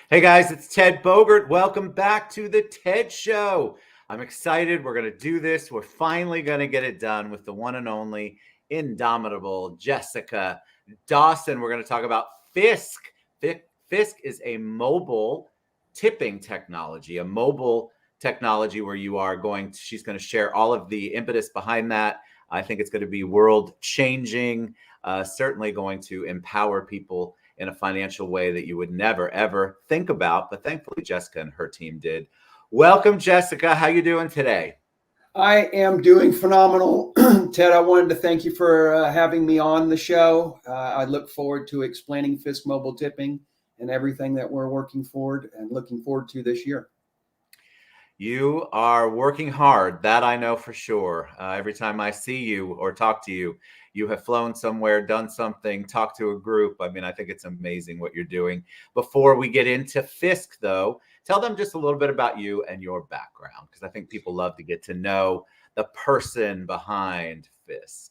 Hey guys, it's Ted Bogert. Welcome back to the TED Show. I'm excited. We're going to do this. We're finally going to get it done with the one and only indomitable Jessica Dawson. We're going to talk about FISK. FISK is a mobile tipping technology, a mobile technology where she's going to share all of the impetus behind that. I think it's going to be world changing, certainly going to empower people in a financial way that you would never, ever think about. But thankfully, Jessica and her team did. Welcome, Jessica. How you doing today? I am doing phenomenal. Ted, I wanted to thank you for having me on the show. I look forward to explaining FISK mobile tipping and everything that we're working forward and looking forward to this year. You are working hard. That I know for sure. Every time I see you or talk to you, you have flown somewhere, done something, talked to a group. I mean, I think it's amazing what you're doing. Before we get into FISK, though, tell them just a little bit about you and your background, because I think people love to get to know the person behind FISK.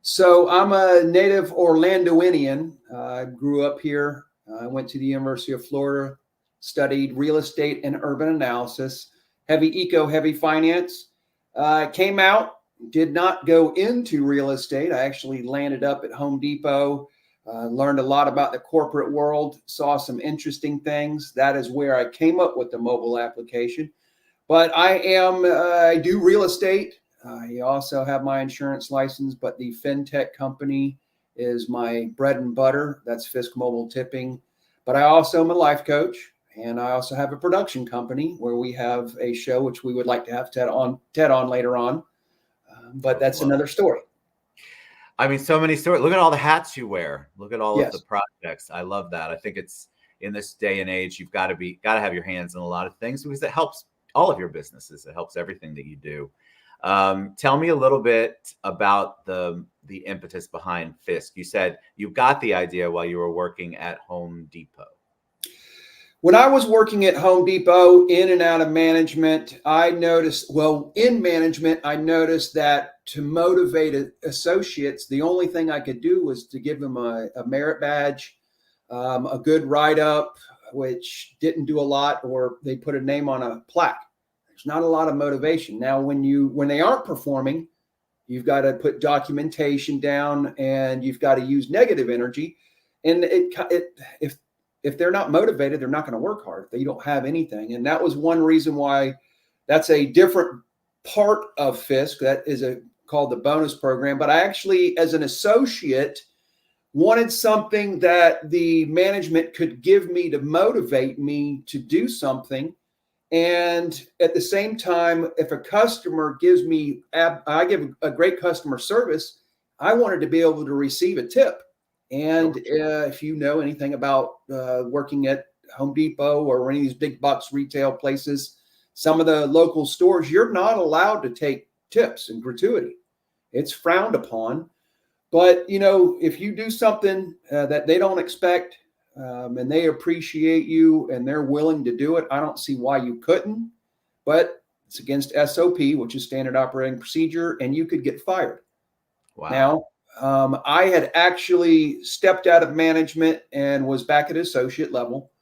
So I'm a native Orlandoanian. I grew up here. I went to the University of Florida, studied real estate and urban analysis, heavy finance. Came out, did not go into real estate. I actually landed up at Home Depot, learned a lot about the corporate world, saw some interesting things. That is where I came up with the mobile application. But I do real estate. I also have my insurance license, but the fintech company is my bread and butter. That's FISK Mobile Tipping. But I also am a life coach, and I also have a production company where we have a show which we would like to have Ted on later on. But that's another story. I mean, so many stories. Look at all the hats you wear. Look at all of the Yes. projects. I love that. I think it's in this day and age, you've got to have your hands in a lot of things because it helps all of your businesses. It helps everything that you do. Tell me a little bit about the impetus behind FISK. You said you got the idea while you were working at Home Depot. When I was working at Home Depot in and out of management, in management, I noticed that to motivate associates, the only thing I could do was to give them a merit badge, a good write up, which didn't do a lot, or they put a name on a plaque. There's not a lot of motivation. Now, when they aren't performing, you've got to put documentation down and you've got to use negative energy. And if they're not motivated, they're not going to work hard. They don't have anything. And that was one reason why that's a different part of FISK. That is called the bonus program. But I actually, as an associate, wanted something that the management could give me to motivate me to do something. And at the same time, if a customer I give a great customer service, I wanted to be able to receive a tip. And if you know anything about working at Home Depot or any of these big box retail places, some of the local stores, you're not allowed to take tips and gratuity. It's frowned upon. But, if you do something that they don't expect and they appreciate you and they're willing to do it, I don't see why you couldn't. But it's against SOP, which is standard operating procedure, and you could get fired. Wow. Now, I had actually stepped out of management and was back at associate level.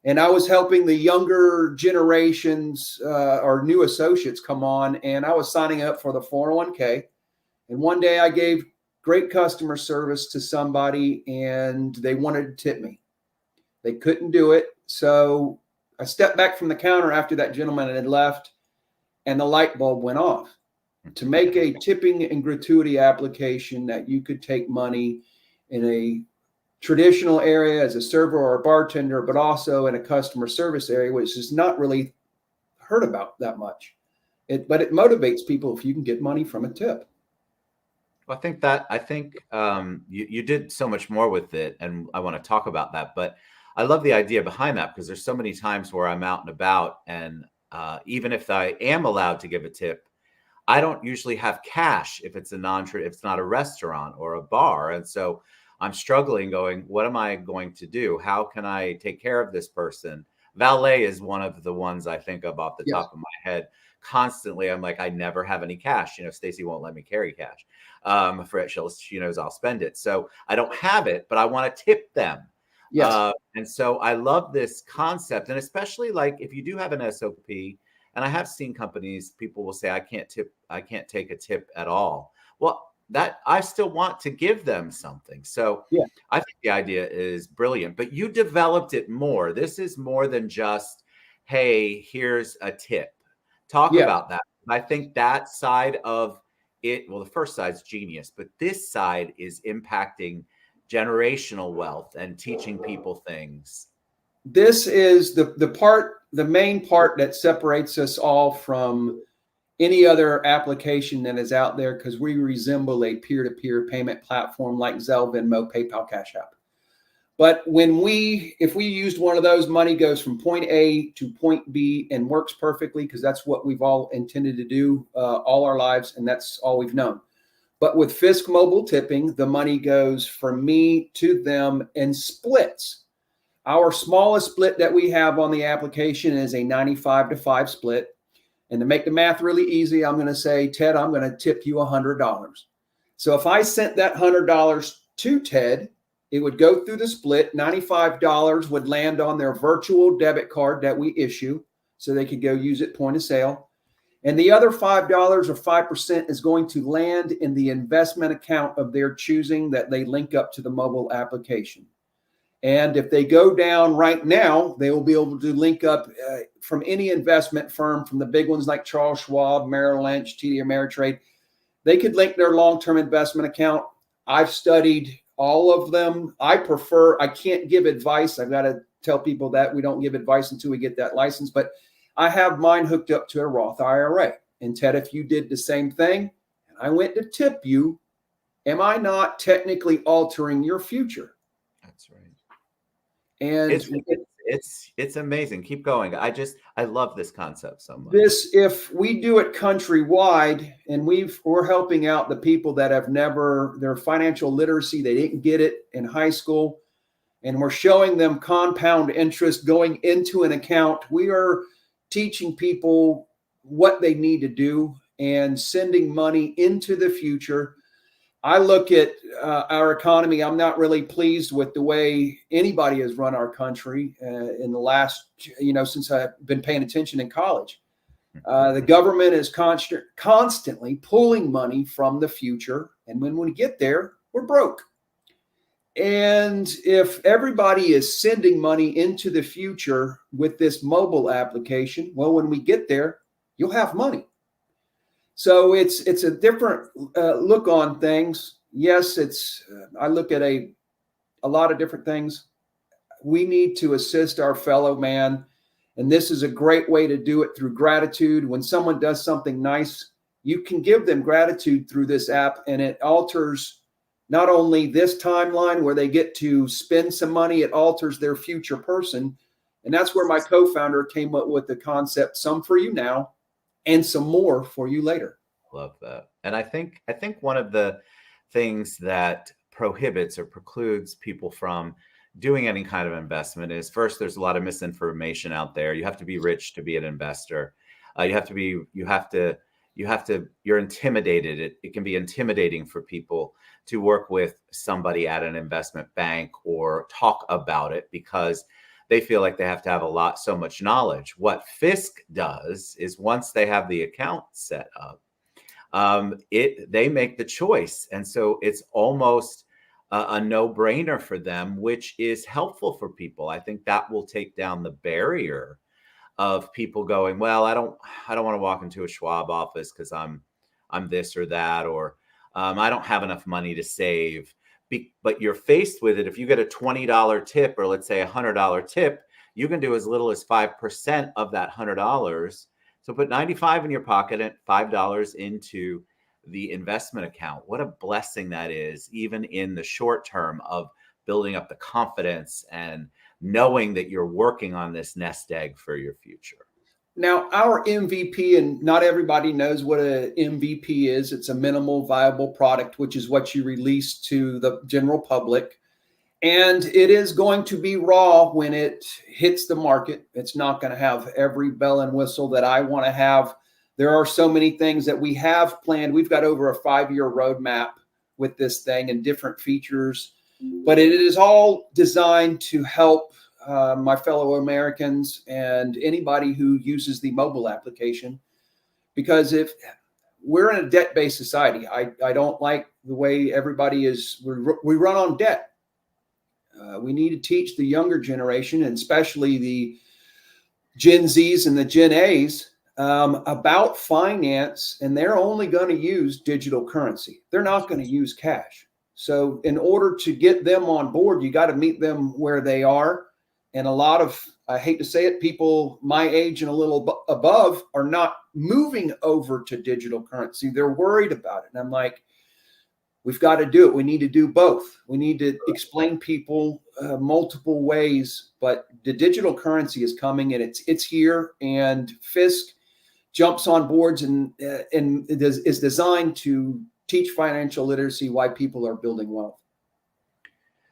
And I was helping the younger generations or new associates come on. And I was signing up for the 401k. And one day I gave great customer service to somebody and they wanted to tip me. They couldn't do it. So I stepped back from the counter after that gentleman had left and the light bulb went off. To make a tipping and gratuity application that you could take money in a traditional area as a server or a bartender, but also in a customer service area, which is not really heard about that much. But it motivates people if you can get money from a tip. Well, I think you did so much more with it, and I want to talk about that. But I love the idea behind that because there's so many times where I'm out and about, and even if I am allowed to give a tip, I don't usually have cash if it's if it's not a restaurant or a bar. And so I'm struggling going, what am I going to do? How can I take care of this person? Valet is one of the ones I think of off the Yes. top of my head. Constantly, I'm like, I never have any cash. Stacy won't let me carry cash. For it, she knows I'll spend it. So I don't have it, but I want to tip them. Yes. And so I love this concept. And especially like if you do have an SOP, and I have seen companies, people will say, I can't take a tip at all. Well, that I still want to give them something. So Yeah. I think the idea is brilliant, but you developed it more. This is more than just, hey, here's a tip. Talk Yes. about that. I think that side of it, well, the first side's genius, but this side is impacting generational wealth and teaching people things. This is the main part that separates us all from any other application that is out there, because we resemble a peer-to-peer payment platform like Zelle, Venmo, PayPal, Cash App. But if we used one of those, money goes from point A to point B and works perfectly, because that's what we've all intended to do all our lives, and that's all we've known. But with FISK mobile tipping, the money goes from me to them in splits. Our smallest split that we have on the application is a 95-5 split. And to make the math really easy, I'm going to say, Ted, I'm going to tip you $100. So if I sent that $100 to Ted, it would go through the split. $95 would land on their virtual debit card that we issue, so they could go use it point of sale. And the other $5 or 5% is going to land in the investment account of their choosing that they link up to the mobile application. And if they go down right now, they will be able to link up from any investment firm, from the big ones like Charles Schwab, Merrill Lynch, TD Ameritrade. They could link their long-term investment account. I've studied all of them. I can't give advice. I've got to tell people that we don't give advice until we get that license. But I have mine hooked up to a Roth IRA. And Ted, if you did the same thing, and I went to tip you, am I not technically altering your future? That's right. And it's amazing. Keep going. I love this concept so much. If we do it countrywide, and we're helping out the people that have their financial literacy, they didn't get it in high school, and we're showing them compound interest going into an account. We are teaching people what they need to do and sending money into the future. I look at our economy. I'm not really pleased with the way anybody has run our country in the last, since I've been paying attention in college. The government is constantly pulling money from the future. And when we get there, we're broke. And if everybody is sending money into the future with this mobile application, well, when we get there, you'll have money. So it's a different look on things. Yes, I look at a lot of different things. We need to assist our fellow man, and this is a great way to do it through gratitude. When someone does something nice, you can give them gratitude through this app, and it alters not only this timeline where they get to spend some money, it alters their future person. And that's where my co-founder came up with the concept, some for you now, and some more for you later. Love that. And I think one of the things that prohibits or precludes people from doing any kind of investment is, first, there's a lot of misinformation out there. You have to be rich to be an investor. You're intimidated. It can be intimidating for people to work with somebody at an investment bank or talk about it because they feel like they have to have so much knowledge. What FISK does is, once they have the account set up, they make the choice. And so it's almost a no-brainer for them, which is helpful for people. I think that will take down the barrier of people going, well, I don't want to walk into a Schwab office because I'm this or that, or I don't have enough money to save. But you're faced with it. If you get a $20 tip, or let's say a $100 tip, you can do as little as 5% of that $100. So put 95 in your pocket and $5 into the investment account. What a blessing that is, even in the short term of building up the confidence and knowing that you're working on this nest egg for your future. Now, our MVP, and not everybody knows what an MVP is. It's a minimal viable product, which is what you release to the general public. And it is going to be raw when it hits the market. It's not going to have every bell and whistle that I want to have. There are so many things that we have planned. We've got over a 5-year roadmap with this thing and different features. but it is all designed to help my fellow Americans and anybody who uses the mobile application. Because if we're in a debt-based society, I don't like the way everybody is. We run on debt. We need to teach the younger generation, and especially the Gen Zs and the Gen As, about finance, and they're only going to use digital currency. They're not going to use cash. So in order to get them on board, you got to meet them where they are. And a lot of, I hate to say it, people my age and a little above are not moving over to digital currency. They're worried about it. And I'm like, we've got to do it. We need to do both. We need to explain people multiple ways, but the digital currency is coming, and it's here. And FISK jumps on boards and is designed to teach financial literacy, why people are building wealth.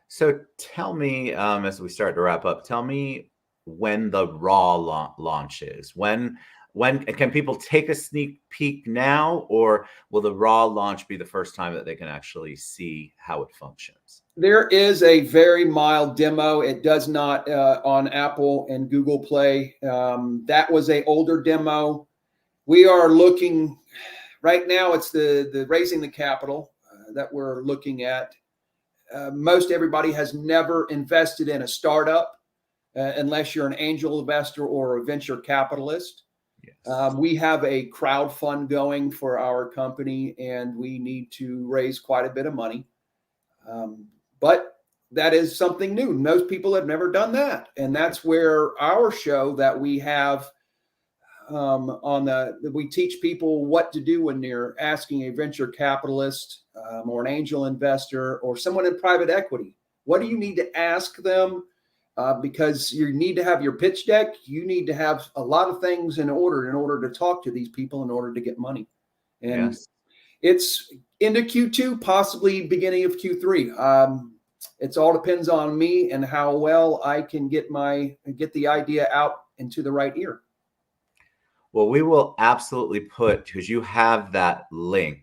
So tell me, as we start to wrap up, tell me when the raw launch is. When can people take a sneak peek now, or will the raw launch be the first time that they can actually see how it functions? There is a very mild demo. It does not on Apple and Google Play. That was an older demo. We are looking right now. It's the raising the capital that we're looking at. Most everybody has never invested in a startup unless you're an angel investor or a venture capitalist. Yes. We have a crowd fund going for our company, and we need to raise quite a bit of money. But that is something new. Most people have never done that. And that's where our show that we have we teach people what to do when they're asking a venture capitalist or an angel investor or someone in private equity. What do you need to ask them? Because you need to have your pitch deck. You need to have a lot of things in order to talk to these people in order to get money. And yes, it's into Q2, possibly beginning of Q3. It all depends on me and how well I can get the idea out into the right ear. Well, we will absolutely put, because you have that link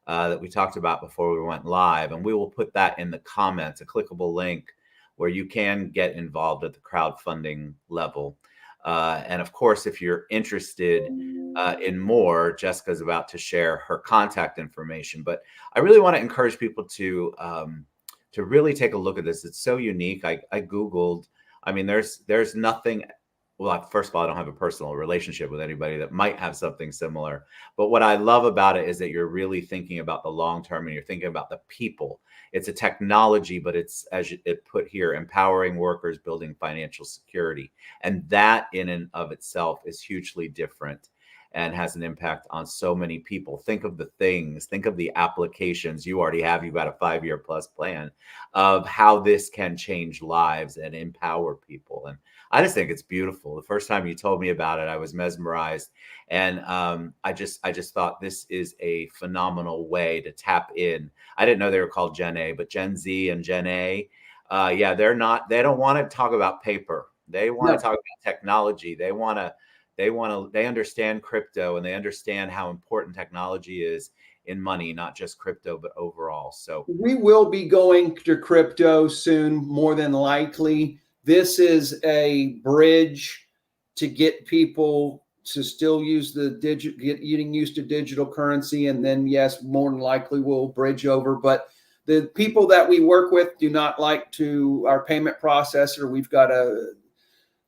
that we talked about before we went live, and we will put that in the comments, a clickable link where you can get involved at the crowdfunding level. And of course, if you're interested in more, Jessica's about to share her contact information. But I really want to encourage people to really take a look at this. It's so unique. I Googled. I mean, there's nothing. Well, first of all, I don't have a personal relationship with anybody that might have something similar. But what I love about it is that you're really thinking about the long term, and you're thinking about the people. It's a technology, but it's, as it put here, empowering workers, building financial security. And that in and of itself is hugely different and has an impact on so many people. Think of the things, think of the applications you already have. You've got a 5-year plus plan of how this can change lives and empower people. And I just think it's beautiful. The first time you told me about it, I was mesmerized. And I just thought this is a phenomenal way to tap in. I didn't know they were called Gen A, but Gen Z and Gen A, yeah, they don't want to talk about paper. They want to talk about technology. They understand crypto, and they understand how important technology is in money, not just crypto, but overall. So we will be going to crypto soon, more than likely. This is a bridge to get people to still use getting used to digital currency. And then, yes, more than likely we'll bridge over. But the people that we work with do not like our payment processor. We've got to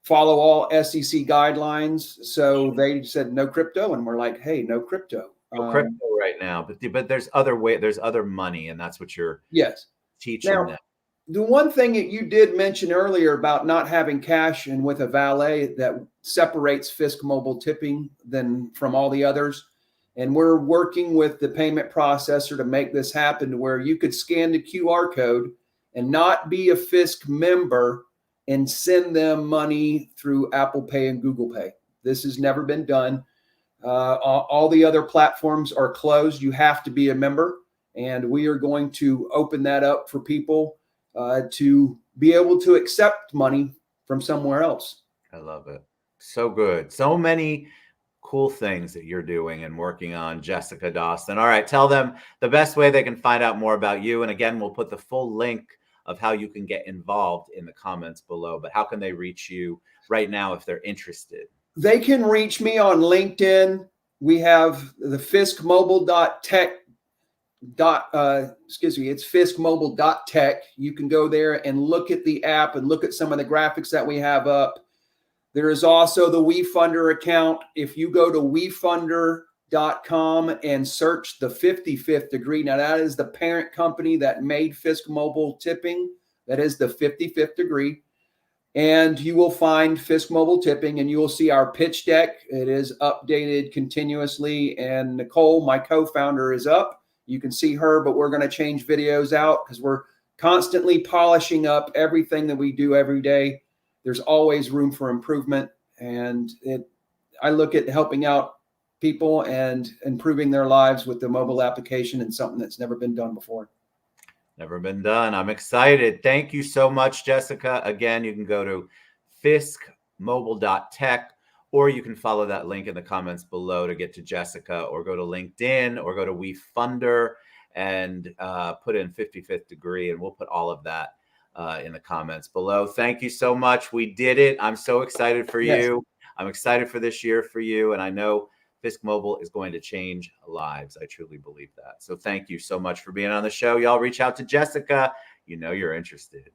follow all SEC guidelines. So they said no crypto. And we're like, hey, no crypto. No crypto right now. But there's other money. And that's what you're teaching them. The one thing that you did mention earlier about not having cash and with a valet that separates FISK mobile tipping from all the others. And we're working with the payment processor to make this happen to where you could scan the QR code and not be a FISK member and send them money through Apple Pay and Google Pay. This has never been done. All the other platforms are closed. You have to be a member. And we are going to open that up for people to be able to accept money from somewhere else. I love it. So good. So many cool things that you're doing and working on, Jessica Dawson. All right. Tell them the best way they can find out more about you. And again, we'll put the full link of how you can get involved in the comments below. But how can they reach you right now if they're interested? They can reach me on LinkedIn. We have the fiskmobile.tech it's fiskmobile.tech. You can go there and look at the app and look at some of the graphics that we have up. There is also the WeFunder account. If you go to wefunder.com and search the 55th degree, now that is the parent company that made FISK Mobile Tipping. That is the 55th degree. And you will find FISK Mobile Tipping, and you will see our pitch deck. It is updated continuously. And Nicole, my co-founder, is up. You can see her, but we're going to change videos out because we're constantly polishing up everything that we do every day. There's always room for improvement. And I look at helping out people and improving their lives with the mobile application and something that's never been done before. Never been done. I'm excited. Thank you so much, Jessica. Again, you can go to fiskmobile.tech, or you can follow that link in the comments below to get to Jessica, or go to LinkedIn, or go to WeFunder and put in 55th degree, and we'll put all of that in the comments below. Thank you so much. We did it. I'm so excited for you. I'm excited for this year for you, and I know FISK Mobile is going to change lives. I truly believe that. So thank you so much for being on the show. Y'all reach out to Jessica. You know you're interested.